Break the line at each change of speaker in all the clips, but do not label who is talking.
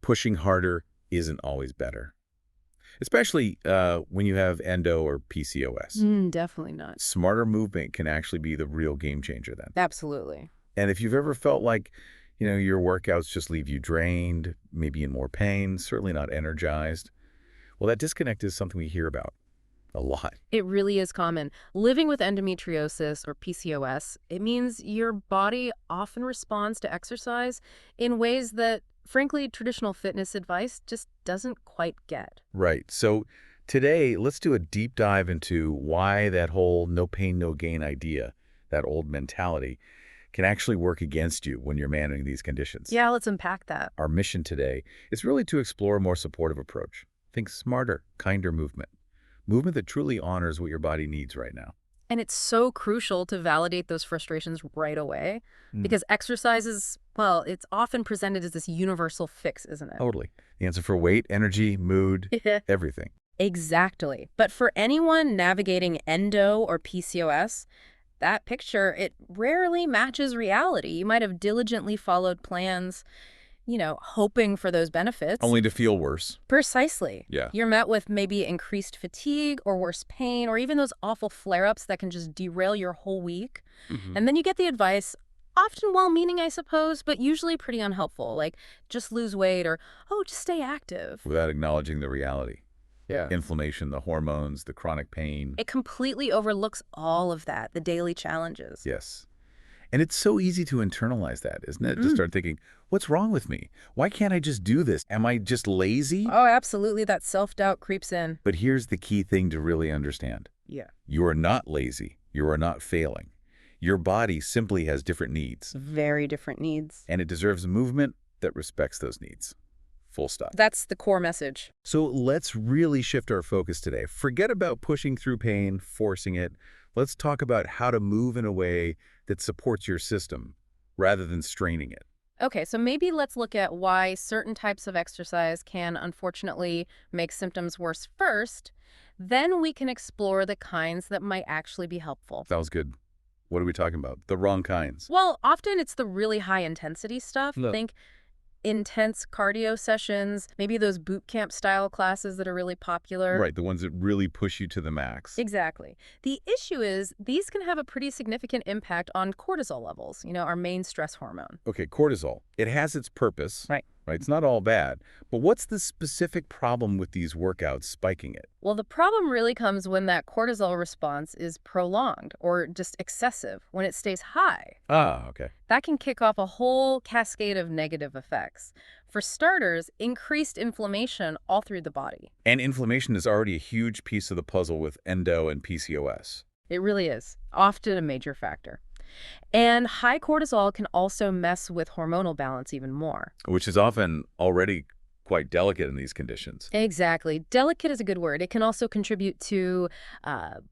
Pushing harder isn't always better, especially when you have endo or PCOS.
Definitely not.
Smarter movement can actually be the real game changer then.
Absolutely.
And if you've ever felt like, your workouts just leave you drained, maybe in more pain, certainly not energized, well, that disconnect is something we hear about a lot.
It really is common. Living with endometriosis or PCOS, it means your body often responds to exercise in ways that, frankly, traditional fitness advice just doesn't quite get.
Right. So today, let's do a deep dive into why that whole no pain, no gain idea, that old mentality, can actually work against you when you're managing these conditions.
Yeah, let's unpack that.
Our mission today is really to explore a more supportive approach. Think smarter, kinder movement. Movement that truly honors what your body needs right now.
And it's so crucial to validate those frustrations right away
Mm.
because exercise is, well, it's often presented as this universal fix, isn't it?
Totally. The answer for weight, energy, mood, everything.
Exactly. But for anyone navigating endo or PCOS, that picture, it rarely matches reality. You might have diligently followed plans, hoping for those benefits.
Only to feel worse.
Precisely.
Yeah.
You're met with maybe increased fatigue or worse pain or even those awful flare-ups that can just derail your whole week.
Hmm.
And then you get the advice, often well-meaning, I suppose, but usually pretty unhelpful, like just lose weight or, oh, just stay active.
Without acknowledging the reality. Yeah. Inflammation, the hormones, the chronic pain.
It completely overlooks all of that, the daily challenges.
Yes. And it's so easy to internalize that, isn't it? Just start thinking, what's wrong with me? Why can't I just do this? Am I just lazy?
Oh, absolutely. That self-doubt creeps in.
But here's the key thing to really understand.
Yeah.
You are not lazy. You are not failing. Your body simply has different needs.
Very different needs.
And it deserves movement that respects those needs. Full stop.
That's the core message.
So let's really shift our focus today. Forget about pushing through pain, forcing it. Let's talk about how to move in a way that supports your system rather than straining it.
Okay, so maybe let's look at why certain types of exercise can unfortunately make symptoms worse first. Then we can explore the kinds that might actually be helpful.
That was good. What are we talking about? The wrong kinds.
Well, often it's the really high intensity stuff.
No.
Think intense cardio sessions, maybe those boot camp style classes that are really popular.
Right, the ones that really push you to the max.
Exactly. The issue is these can have a pretty significant impact on cortisol levels, our main stress hormone.
Okay, cortisol. It has its purpose.
Right.
Right, it's not all bad. But what's the specific problem with these workouts spiking it?
Well, the problem really comes when that cortisol response is prolonged or just excessive, when it stays high.
Ah, okay.
That can kick off a whole cascade of negative effects. For starters, increased inflammation all through the body.
And inflammation is already a huge piece of the puzzle with endo and PCOS.
It really is, often a major factor. And high cortisol can also mess with hormonal balance even more.
Which is often already quite delicate in these conditions.
Exactly. Delicate is a good word. It can also contribute to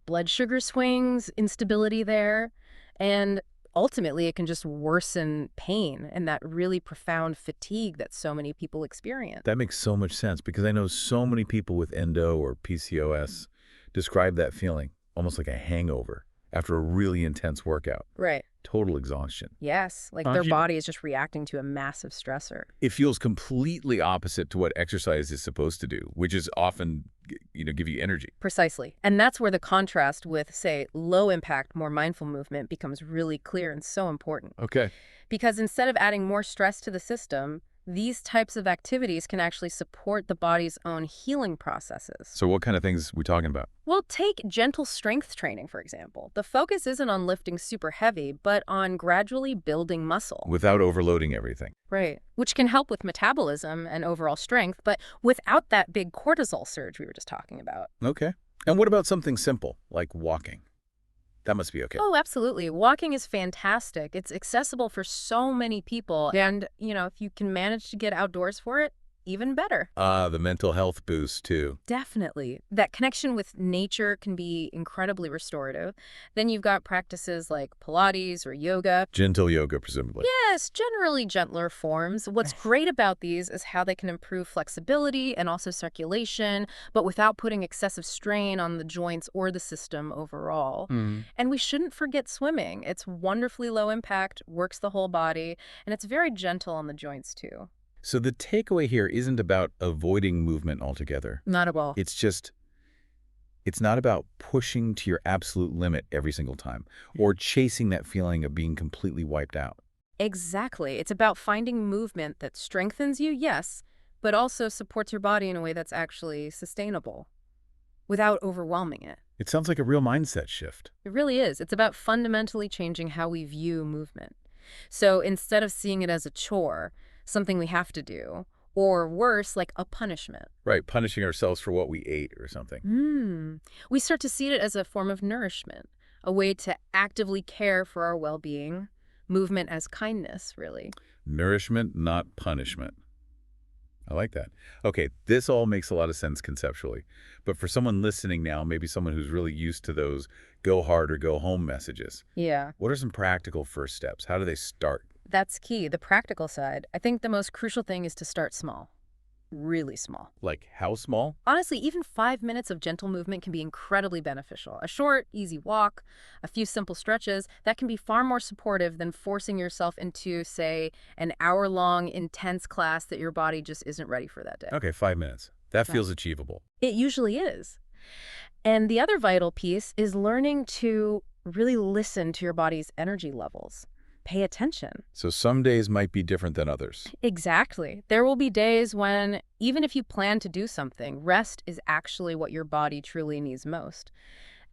blood sugar swings, instability there, and ultimately it can just worsen pain and that really profound fatigue that so many people experience.
That makes so much sense because I know so many people with endo or PCOS describe that feeling almost like a hangover after a really intense workout.
Right.
Total exhaustion.
Yes, like their body is just reacting to a massive stressor.
It feels completely opposite to what exercise is supposed to do, which is often, give you energy.
Precisely. And that's where the contrast with, say, low-impact, more mindful movement becomes really clear and so important.
Okay.
Because instead of adding more stress to the system, these types of activities can actually support the body's own healing processes.
So what kind of things are we talking about?
Well, take gentle strength training, for example. The focus isn't on lifting super heavy, but on gradually building muscle.
Without overloading everything.
Right. Which can help with metabolism and overall strength, but without that big cortisol surge we were just talking about.
Okay. And what about something simple, like walking? That must be okay.
Oh, absolutely. Walking is fantastic. It's accessible for so many people. And, if you can manage to get outdoors for it, even better.
The mental health boost, too.
Definitely. That connection with nature can be incredibly restorative. Then you've got practices like Pilates or yoga.
Gentle yoga, presumably.
Yes, generally gentler forms. What's great about these is how they can improve flexibility and also circulation, but without putting excessive strain on the joints or the system overall. And we shouldn't forget swimming. It's wonderfully low impact, works the whole body, and it's very gentle on the joints too.
So the takeaway here isn't about avoiding movement altogether.
Not at all.
It's just, it's not about pushing to your absolute limit every single time or chasing that feeling of being completely wiped out.
Exactly. It's about finding movement that strengthens you, yes, but also supports your body in a way that's actually sustainable without overwhelming it.
It sounds like a real mindset shift.
It really is. It's about fundamentally changing how we view movement. So instead of seeing it as a chore, something we have to do, or worse, like a punishment,
Right, punishing ourselves for what we ate or something.
we start to see it as a form of nourishment, a way to actively care for our well-being, movement as kindness, really.
Nourishment, not punishment. I like that. Okay, this all makes a lot of sense conceptually. But for someone listening now, maybe someone who's really used to those go hard or go home messages,
Yeah.
what are some practical first steps? How do they start?
That's key, the practical side. I think the most crucial thing is to start small, really small.
Like how small?
Honestly, even 5 minutes of gentle movement can be incredibly beneficial. A short, easy walk, a few simple stretches, that can be far more supportive than forcing yourself into, say, an hour-long intense class that your body just isn't ready for that day.
Okay, 5 minutes. That
Right.
feels achievable.
It usually is. And the other vital piece is learning to really listen to your body's energy levels. Pay attention.
So some days might be different than others.
Exactly. There will be days when, even if you plan to do something, rest is actually what your body truly needs most.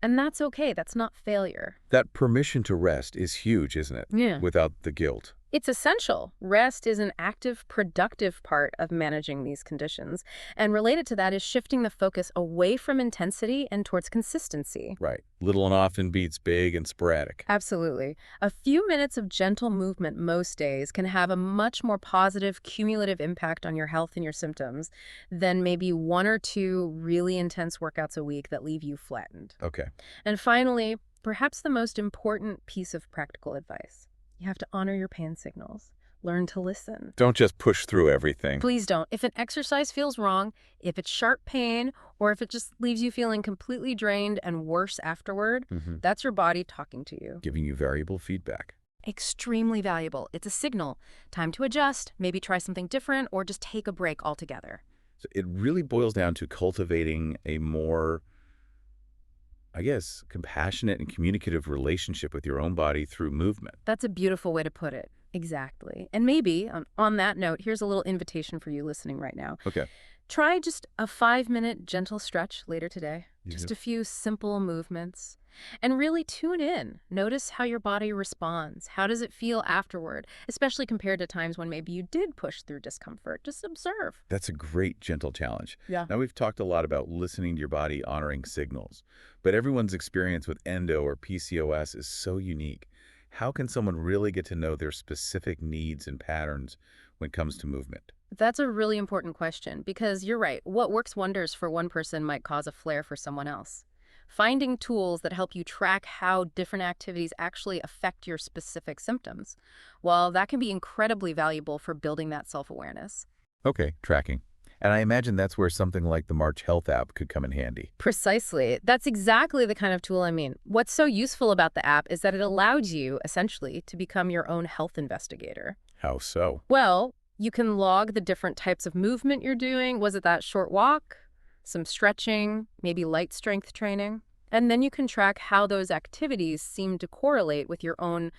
And that's okay. That's not failure.
That permission to rest is huge, isn't it?
Yeah.
Without the guilt.
It's essential. Rest is an active, productive part of managing these conditions. And related to that is shifting the focus away from intensity and towards consistency.
Right. Little and often beats big and sporadic.
Absolutely. A few minutes of gentle movement most days can have a much more positive, cumulative impact on your health and your symptoms than maybe one or two really intense workouts a week that leave you flattened.
Okay.
And finally, perhaps the most important piece of practical advice. You have to honor your pain signals. Learn to listen.
Don't just push through everything.
Please don't. If an exercise feels wrong, if it's sharp pain, or if it just leaves you feeling completely drained and worse afterward, that's your body talking to you.
Giving you variable feedback.
Extremely valuable. It's a signal. Time to adjust, maybe try something different, or just take a break altogether.
So it really boils down to cultivating a more, I guess, compassionate and communicative relationship with your own body through movement.
That's a beautiful way to put it. Exactly. And maybe, on that note, here's a little invitation for you listening right now.
Okay.
Try just a 5-minute gentle stretch later today. Just
Yeah.
a few simple movements. And really tune in. Notice how your body responds. How does it feel afterward, especially compared to times when maybe you did push through discomfort? Just observe.
That's a great, gentle challenge.
Yeah.
Now, we've talked a lot about listening to your body, honoring signals, but everyone's experience with endo or PCOS is so unique. How can someone really get to know their specific needs and patterns when it comes to movement?
That's a really important question because you're right. What works wonders for one person might cause a flare for someone else. Finding tools that help you track how different activities actually affect your specific symptoms, well, that can be incredibly valuable for building that self-awareness.
Okay, tracking. And I imagine that's where something like the March Health app could come in handy.
Precisely. That's exactly the kind of tool I mean. What's so useful about the app is that it allows you, essentially, to become your own health investigator.
How so?
Well, you can log the different types of movement you're doing. Was it that short walk? Some stretching, maybe light strength training. And then you can track how those activities seem to correlate with your own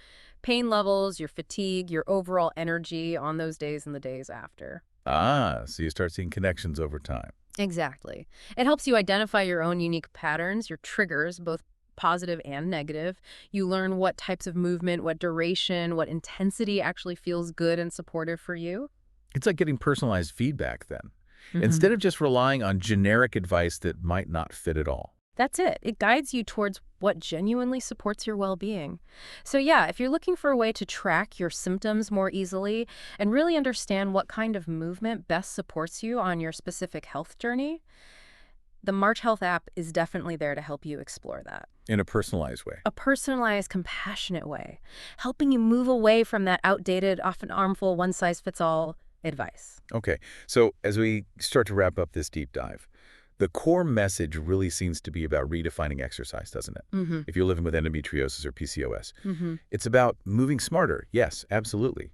pain levels, your fatigue, your overall energy on those days and the days after.
Ah, so you start seeing connections over time.
Exactly. It helps you identify your own unique patterns, your triggers, both positive and negative. You learn what types of movement, what duration, what intensity actually feels good and supportive for you.
It's like getting personalized feedback then, instead of just relying on generic advice that might not fit at all.
That's it. It guides you towards what genuinely supports your well-being. So yeah, if you're looking for a way to track your symptoms more easily and really understand what kind of movement best supports you on your specific health journey, the March Health app is definitely there to help you explore that.
In a personalized way.
A personalized, compassionate way, helping you move away from that outdated, often harmful, one-size-fits-all advice.
Okay, so as we start to wrap up this deep dive, the core message really seems to be about redefining exercise, doesn't it? If you're living with endometriosis or PCOS. It's about moving smarter, yes, absolutely.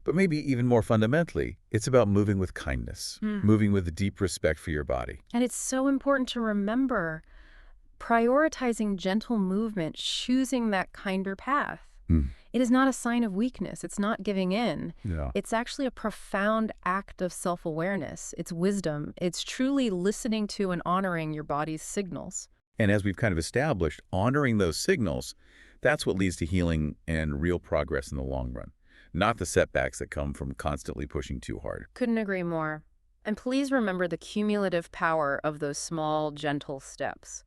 But maybe even more fundamentally, it's about moving with kindness, moving with deep respect for your body.
And it's so important to remember prioritizing gentle movement, choosing that kinder path.
Hmm.
It is not a sign of weakness. It's not giving in.
Yeah.
It's actually a profound act of self-awareness. It's wisdom. It's truly listening to and honoring your body's signals.
And as we've kind of established, honoring those signals, that's what leads to healing and real progress in the long run, not the setbacks that come from constantly pushing too hard.
Couldn't agree more. And please remember the cumulative power of those small, gentle steps.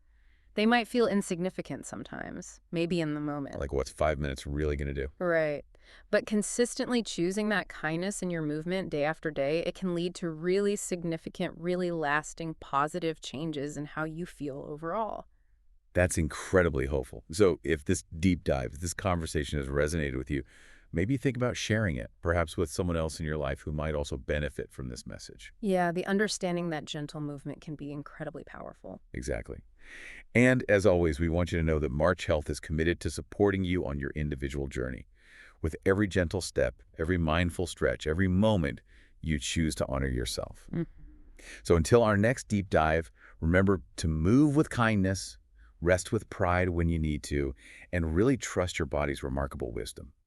They might feel insignificant sometimes, maybe in the moment.
Like, what's 5 minutes really going to do?
Right. But consistently choosing that kindness in your movement day after day, it can lead to really significant, really lasting positive changes in how you feel overall.
That's incredibly hopeful. So if this deep dive, if this conversation has resonated with you, maybe think about sharing it, perhaps with someone else in your life who might also benefit from this message.
Yeah, the understanding that gentle movement can be incredibly powerful.
Exactly. And as always, we want you to know that March Health is committed to supporting you on your individual journey. With every gentle step, every mindful stretch, every moment, you choose to honor yourself.
Mm.
So until our next deep dive, remember to move with kindness, rest with pride when you need to, and really trust your body's remarkable wisdom.